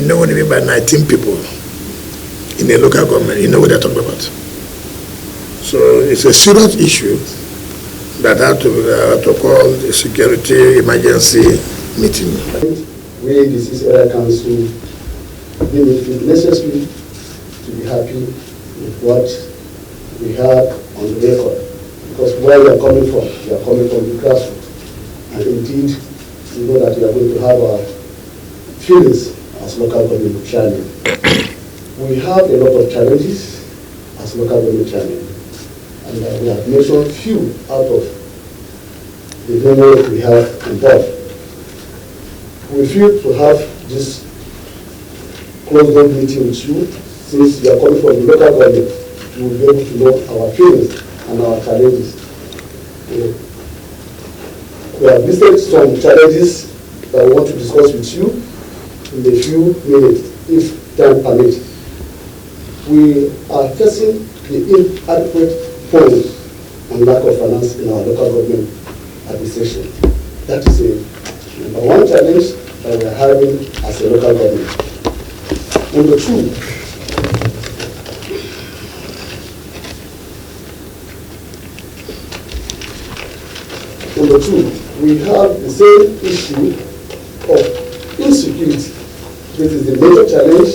know what I mean by 19 people in a local government, you know what they're talking about. So it's a serious issue that had to call the security emergency meeting. We, the Disease Area Council, deem it necessary to be happy with what we have on the record. Because where we are coming from the grassroots. And indeed, we know that we are going to have our feelings as local government challenge. We have a lot of challenges as local government challenge. And we have mentioned few out of the many we have involved. We feel to have this closed-door meeting with you, since you are coming from the local government, you will be able to know our feelings and our challenges. We have listed some challenges that we want to discuss with you in a few minutes, if time permits. We are facing the inadequate funds and lack of finance in our local government administration. That is a number one challenge that we are having as a local government. Number two, we have the same issue of insecurity. This is the major challenge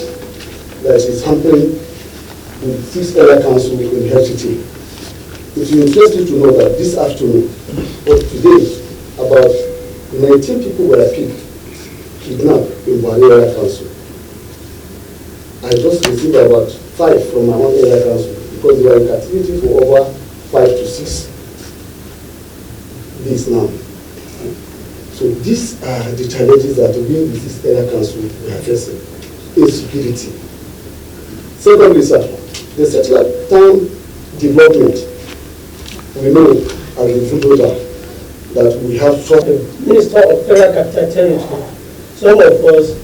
that is hampering the 6th Area Council in FCT. It will interest you to know that this afternoon, or today, about 19 people were kidnapped in Buhari Area Council. I just received about 5 from my own area council because they were in captivity for over 5 to 6 days now. So these are the challenges that we in this area council we are facing. Insecurity. Secondly, sir, the settler town development, we know as a bulldozer that we have trouble. Minister of Federal Capital Territory, some of us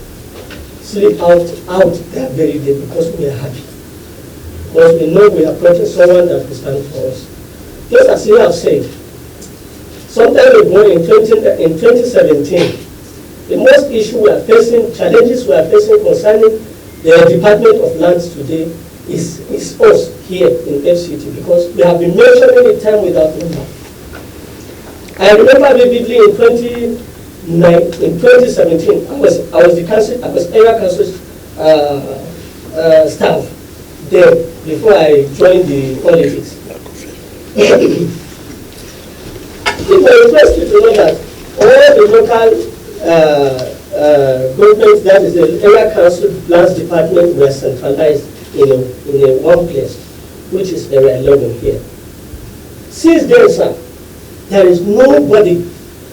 sleep out that very day because we are happy. Because we know we are approaching someone that will stand for us. Just as you have said, sometime ago in 2017, the most issue we are facing, challenges we are facing concerning the Department of Lands today is us here in FCT, because we have been mentioning it time without number. I remember vividly in 2017, I was area council staff there before I joined the politics. It was interesting to know that all the local governments, that is the area council lands department, were centralized in a one place, which is area 11 here. Since then, sir, there is nobody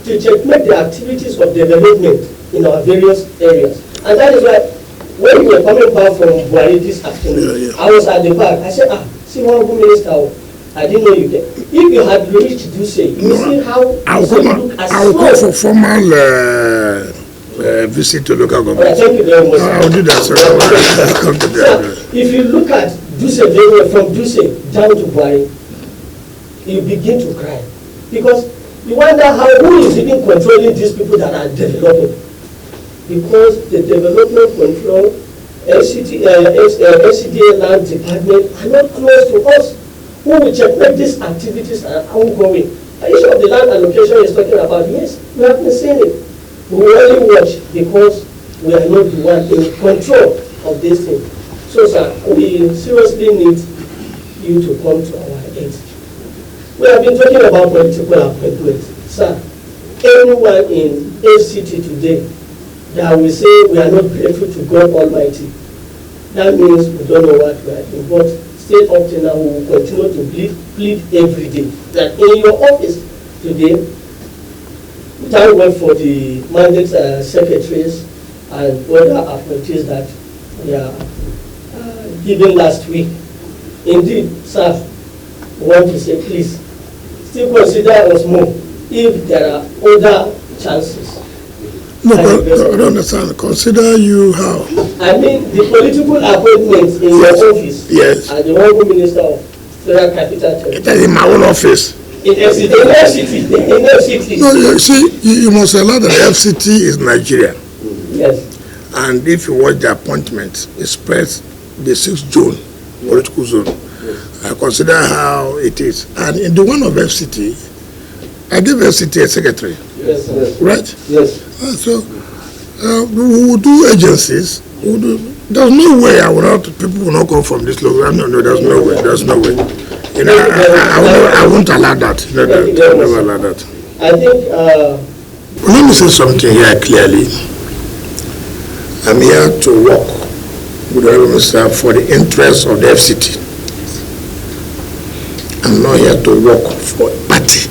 to checkmate the activities of development in our various areas. And that is why when we were coming back from Buhari this afternoon, I was at the back. I said, see one minister, I didn't know you there. If you had reached to say, you see how I will call for formal visit to local government. Right, thank you very much. I will do that, sir. Sir, if you look at Duse, from Duse down to Buhari, you begin to cry. Because you wonder who is even controlling these people that are developing. Because the development control, FCDA land department are not close to us. Who will checkmate these activities are ongoing? The issue of the land allocation is talking about, yes, we have been seeing it. We only watch because we are not the one in control of this thing. So, sir, we seriously need you to come to our aid. We have been talking about political appointments. Sir, anyone in FCT today that will say we are not grateful to God Almighty, that means we don't know what we are doing. But stay up till now, we will continue to plead every day that in your office today, thank God for the mandate secretaries and other appointees that we are given last week. Indeed, sir, we want to say, please, still consider us more if there are other chances. No, I don't understand. Consider you how? I mean, the political appointments in your office. Yes. As the Honorable Minister of Federal Capital Territory. It is in my own office. In FCT. No, you see, you must allow that FCT is Nigeria. Yes. And if you watch the appointment, it spreads the 6th zone, political zone. Yes. I consider how it is. And in the one of FCT, I gave FCT a secretary. Yes, yes. Right? Yes. So we will do agencies. We'll do, there's no way people will not come from this local. No, there's no way. There's no way. You know, I won't allow that. No, I'll never allow that. I think. Let me say something here clearly. I'm here to work with the Minister for the interests of the FCT. I'm not here to work for a party.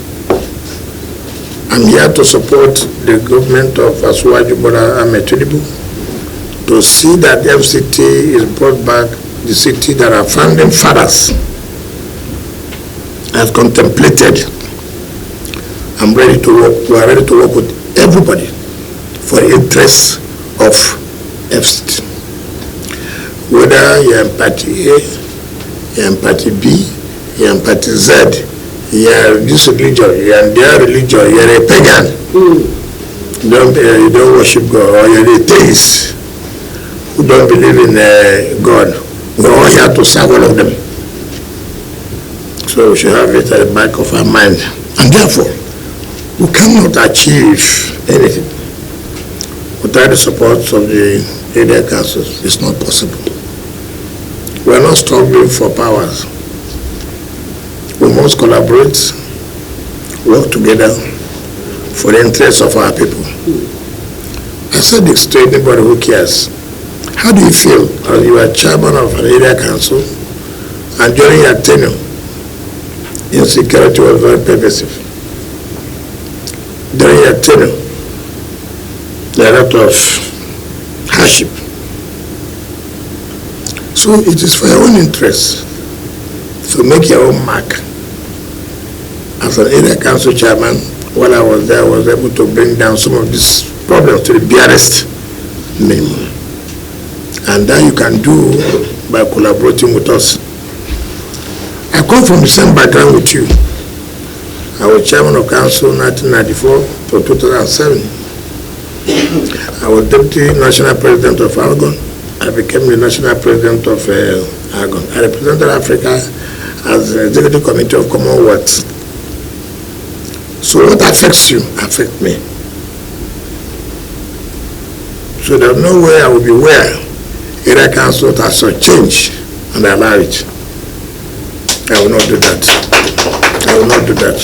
I'm here to support the government of Asuwaju Bola Ahmed Tinubu to see that the FCT is brought back the city that our founding fathers have contemplated. I'm ready to work. We are ready to work with everybody for the interests of FCT. Whether you're in party A, you're in party B, you're in party Z, you're in this religion, you're in their religion, you're a pagan. You don't worship God, or you're a theist who don't believe in God. We're all here to serve all of them. So we should have it at the back of our mind. And therefore, we cannot achieve anything without the support of the area councils. It's not possible. We are not struggling for powers. We must collaborate, work together for the interests of our people. I said this to anybody who cares. How do you feel as you are chairman of an area council and during your tenure, insecurity was very pervasive? During your tenure, there are a lot of hardship. So it is for your own interest to make your own mark. As an area council chairman, while I was there, I was able to bring down some of these problems to the barest minimum. And that you can do by collaborating with us. I come from the same background with you. I was chairman of council 1994 to 2007. I was deputy national president of Aragon. I became the national president of Aragon. I represented Africa as the executive committee of Commonwealth. So what affects you affects me. So there's no way I will be where area council has to change and allow it. I will not do that. I will not do that.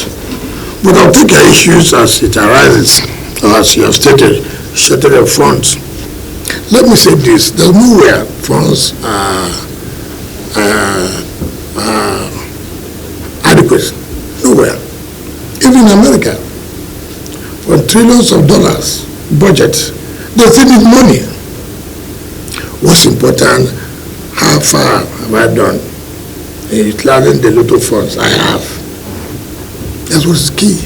But I'll take your issues as it arises, or as you have stated up front. Let me say this, there's nowhere funds are adequate. Nowhere. Even in America, for trillions of dollars budget, they still need money. What's important, how far have I done in utilizing the little funds I have? That's what's key.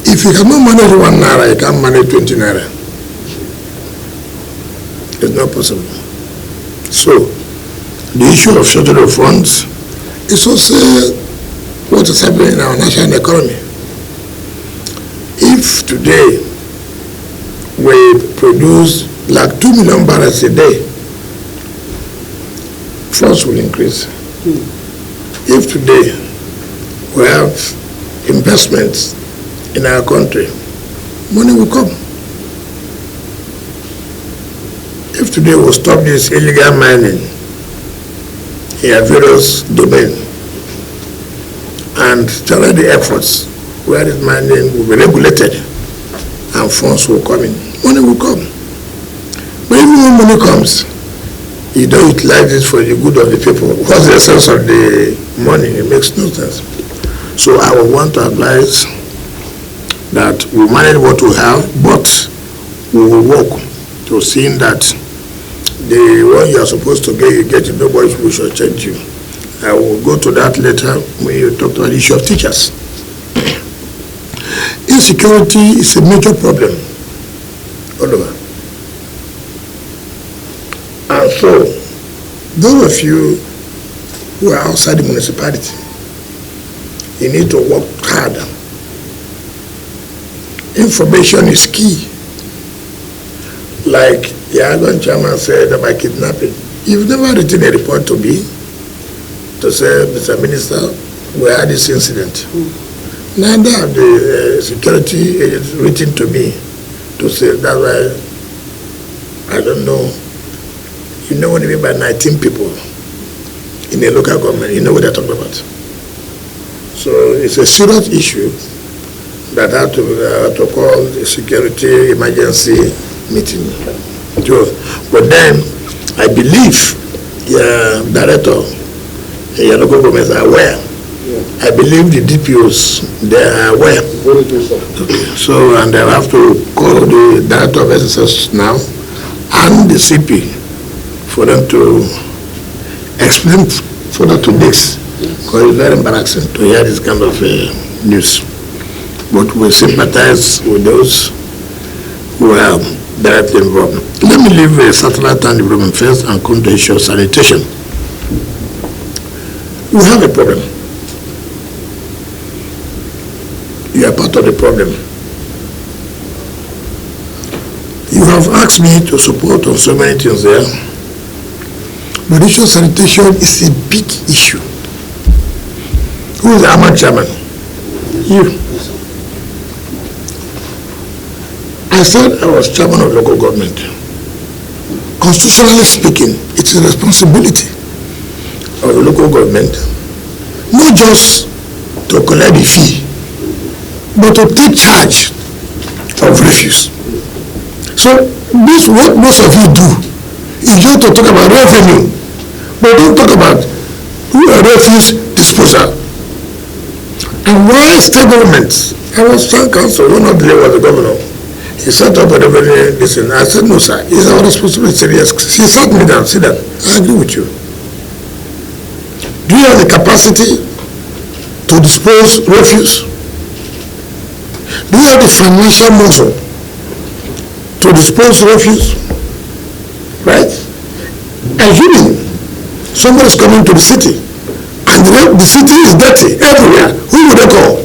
If you cannot manage 1 naira, you can't manage 20 naira. It's not possible. So, the issue of shortage of funds is also what is happening in our national economy. If today we produce like 2 million barrels a day, funds will increase. If today we have investments in our country, money will come. If today we stop this illegal mining in various domains and start the efforts where this mining will be regulated and funds will come in, money will come. But even when money comes, you don't utilize it for the good of the people. What's the sense of the money? It makes no sense. So I would want to advise that we manage what we have, but we will work to seeing that the one you are supposed to get, you get it. Nobody will change you. I will go to that later when you talk about the issue of teachers. Insecurity is a major problem all over. And so, those of you who are outside the municipality, you need to work harder. Information is key. Like The Argon chairman said about kidnapping. You've never written a report to me to say, Mr. Minister, we had this incident. Neither have the security agents written to me to say. That's why I don't know. You know what I mean by 19 people in a local government. You know what they're talking about. So it's a serious issue that I have to call the security emergency meeting. But then I believe the director and your local governments are aware. I believe the DPOs, they are aware. So, and I have to call the director of SSS now and the CP for them to explain further to this, because it's very embarrassing to hear this kind of news. But we sympathize with those who are directly involved. Let me leave satellite and development first and come to the issue of sanitation. We have a problem. You are part of the problem. You have asked me to support on so many things there, but the issue of sanitation is a big issue. Who is the Ahmad chairman? You. I said I was chairman of local government. Constitutionally speaking, it is a responsibility of the local government not just to collect the fee, but to take charge of refuse. So this what most of you do is just to talk about revenue, but don't talk about refuse disposal. And why state governments? I was town council, one of the was the governor. He set up a revenue listen. I said, no sir, it's our responsibility. He said, yes. He sat me down, sit down. I agree with you. Do you have the capacity to dispose refuse? Do you have the financial muscle to dispose refuse? Right? Assuming somebody is coming to the city and the city is dirty everywhere, who would they call?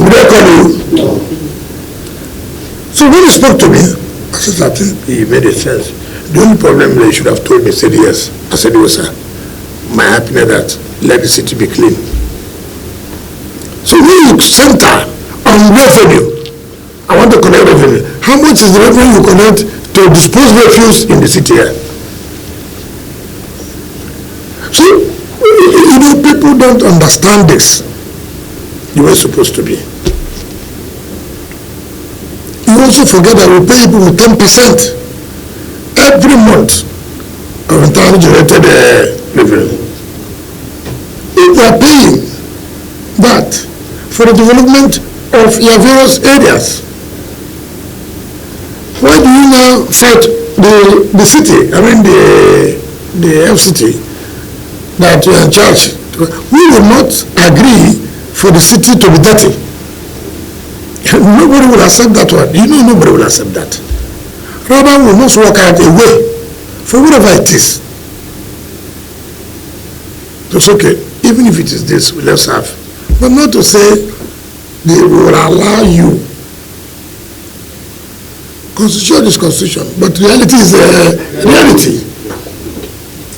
Would they call you? No. So when he spoke to me, I said, I think he made a sense. The only problem that he should have told me, said yes. I said, yes sir. My happiness that let the city be clean. So when you center on revenue, I want to collect revenue. How much is the revenue you collect to dispose refuse in the city here? So, you know, people don't understand this the way it's supposed to be. You also forget that we pay people 10% every month of internally generated revenue. If we are paying that for the development of your various areas, why do you now fight the city, I mean the FCT, that you are in charge? We will not agree for the city to be dirty. Nobody will accept that one. You know nobody will accept that. Rather, we must work out a way for whatever it is. It's okay. Even if it is this, let's have. But not to say they will allow you. Constitution is constitution, but reality is reality.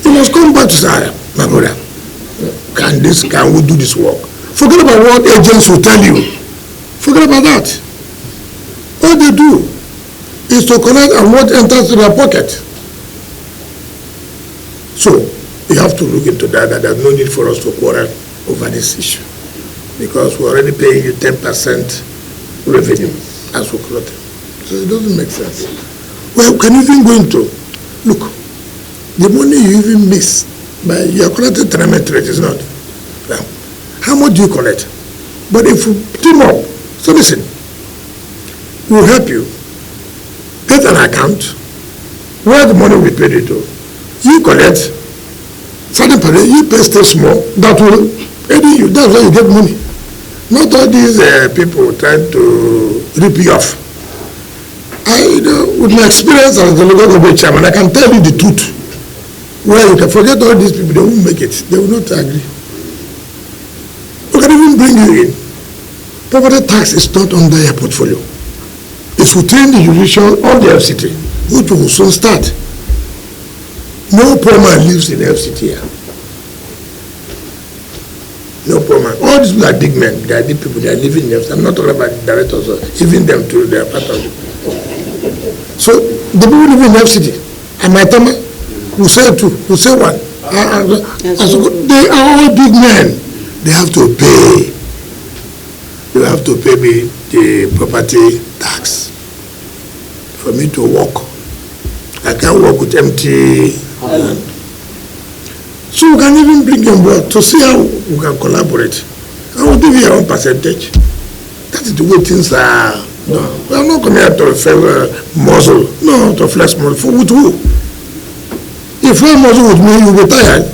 You must come back to say, my brother, can we do this work? Forget about what agents will tell you. Forget about that. What they do is to collect and what enters in their pocket. So you have to look into that. There's no need for us to quarrel over this issue, because we're already paying you 10% revenue as we collect it. So it doesn't make sense. Well, can you even go into look? The money you even miss by your collected tenement rate is not. Now, how much do you collect? But if you team up. So listen, we'll help you get an account where the money will be paid to. You collect, certain period, you pay still small, that will aid you. That's why you get money. Not all these people trying to rip you off. With my experience as the local government chairman, I can tell you the truth. Well, you can forget all these people, they won't make it. They will not agree. We can even bring you in. Property tax is not under your portfolio. If we train the judicial on the FCT, which will soon start, no poor man lives in the FCT here. No poor man. All these people are big men. They are big people. They are living in the FCT. I'm not talking about the directors, even them too. They are part of it. So the people living in the FCT, and my Tama, we say two, we say one. They are all big men. They have to pay. They have to pay me the property tax for me to work. I can't work with empty hand. So we can even bring them board to see how we can collaborate. I will give you your own percentage. That is the way things are. No, we are not coming here to favor muscle. No, to flex muscle. For with who? If you have muscle with me, you'll be tired.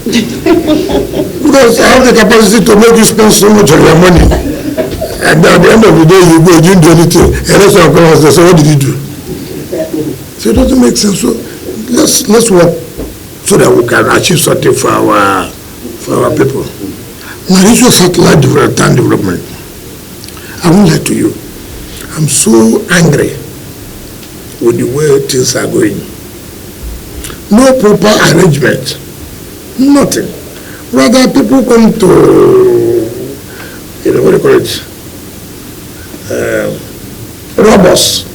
Because I have the capacity to make you spend so much of your money. And at the end of the day, you go, you didn't do anything. And that's what comes and say, what did you do? So it doesn't make sense. So let's work so that we can achieve something for our people. Now, this was satellite development. I won't lie to you. I'm so angry with the way things are going. No proper arrangement. Nothing. Rather, people come to, what do you call it? Robbers.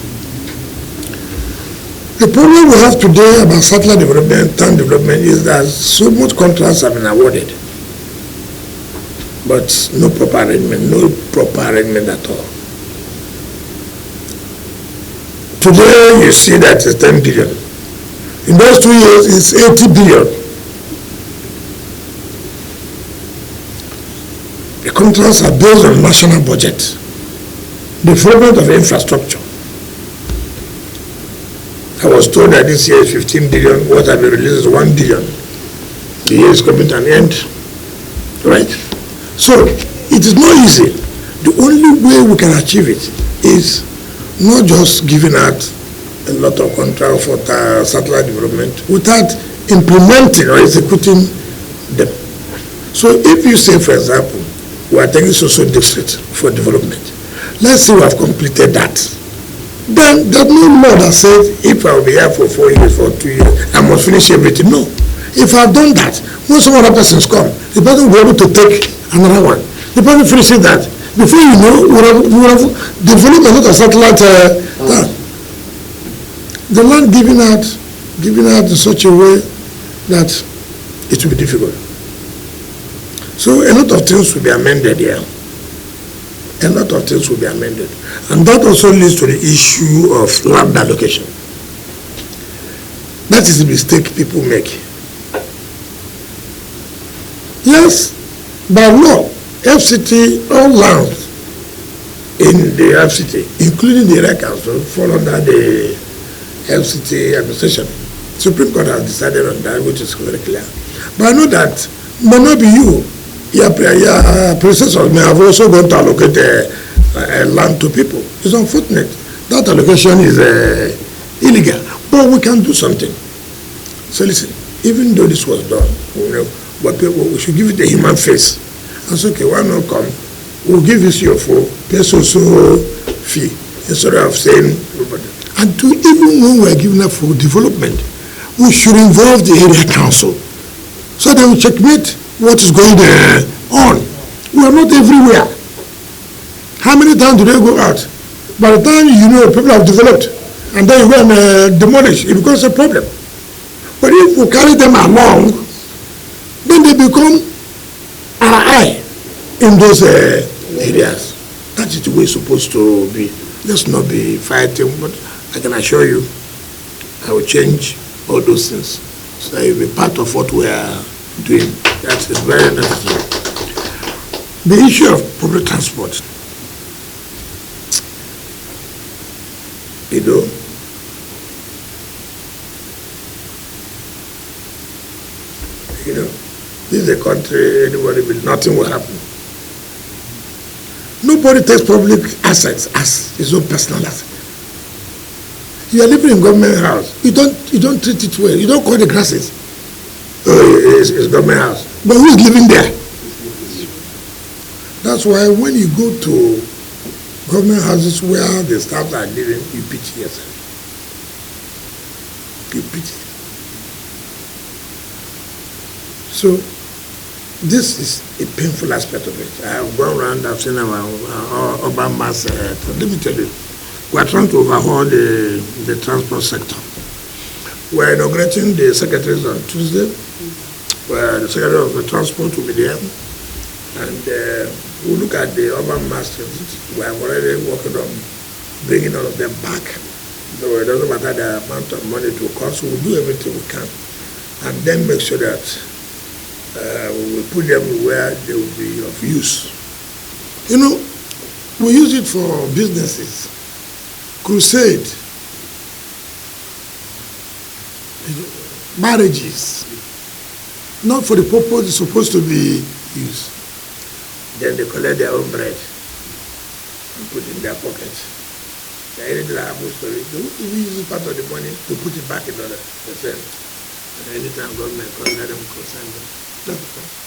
The problem we have today about satellite development, town development, is that so much contracts have been awarded, but no proper arrangement at all. Today you see that it's 10 billion. In those 2 years, it's 80 billion. The contracts are based on national budget, development of infrastructure. I was told that this year is 15 billion, what I've been released is 1 billion. The year is coming to an end, right? So, it is not easy. The only way we can achieve it is not just giving out a lot of contracts for satellite development without implementing or executing them. So, if you say, for example, we are taking social district for development, let's say we have completed that. Then there's no law that says if I'll be here for 4 years, for 2 years, I must finish everything. No. If I've done that, when some other persons come, the person will be able to take another one. The person finishes that. Before you know, we have developed a lot of satellite land. The land given out in such a way that it will be difficult. So a lot of things will be amended here. A lot of things will be amended. And that also leads to the issue of land allocation. That is the mistake people make. Yes, by law, FCT, all lands in the FCT, including the area council, fall under the FCT administration. Supreme Court has decided on that, which is very clear. But I know that may not be you. Your predecessors may have also gone to allocate land to people. It's unfortunate. That allocation is illegal. But we can do something. So listen, even though this was done, but we should give it a human face. And so, okay, why not come? We'll give this your pay so fee, instead of saying, and to even when we're giving up for development, we should involve the area council so they will checkmate what is going on. We are not everywhere. How many times do they go out? By the time people have developed, and then you go and demolish, it becomes a problem. But if we carry them along, then they become our eye in those areas. That is the way it's supposed to be. Let's not be fighting, but I can assure you, I will change all those things. So it will be part of what we are doing. That is very necessary. The issue of public transport. This is a country, nothing will happen. Nobody takes public assets as his own personal asset. You are living in government house. You don't treat it well. You don't cut the grasses. It's government house. But who is living there? That's why when you go to government houses where the staff are living, you pity yourself. You pity. So this is a painful aspect of it. I have gone around, I've seen our urban mass. Let me tell you, we are trying to overhaul the transport sector. We are inaugurating the secretaries on Tuesday, where the Secretary of Transport will be there. And we'll look at the urban mass transit. We are already working on bringing all of them back. So it doesn't matter the amount of money it will cost, we'll do everything we can. And then make sure that we will put them where they will be of use. You know, we use it for businesses. Crusade. Marriages. Not for the purpose it's supposed to be used. Then they collect their own bread and put it in their pocket. Anything that happens to it, they use part of the money to put it back in order. And anytime government comes, let them consign them. That's the point.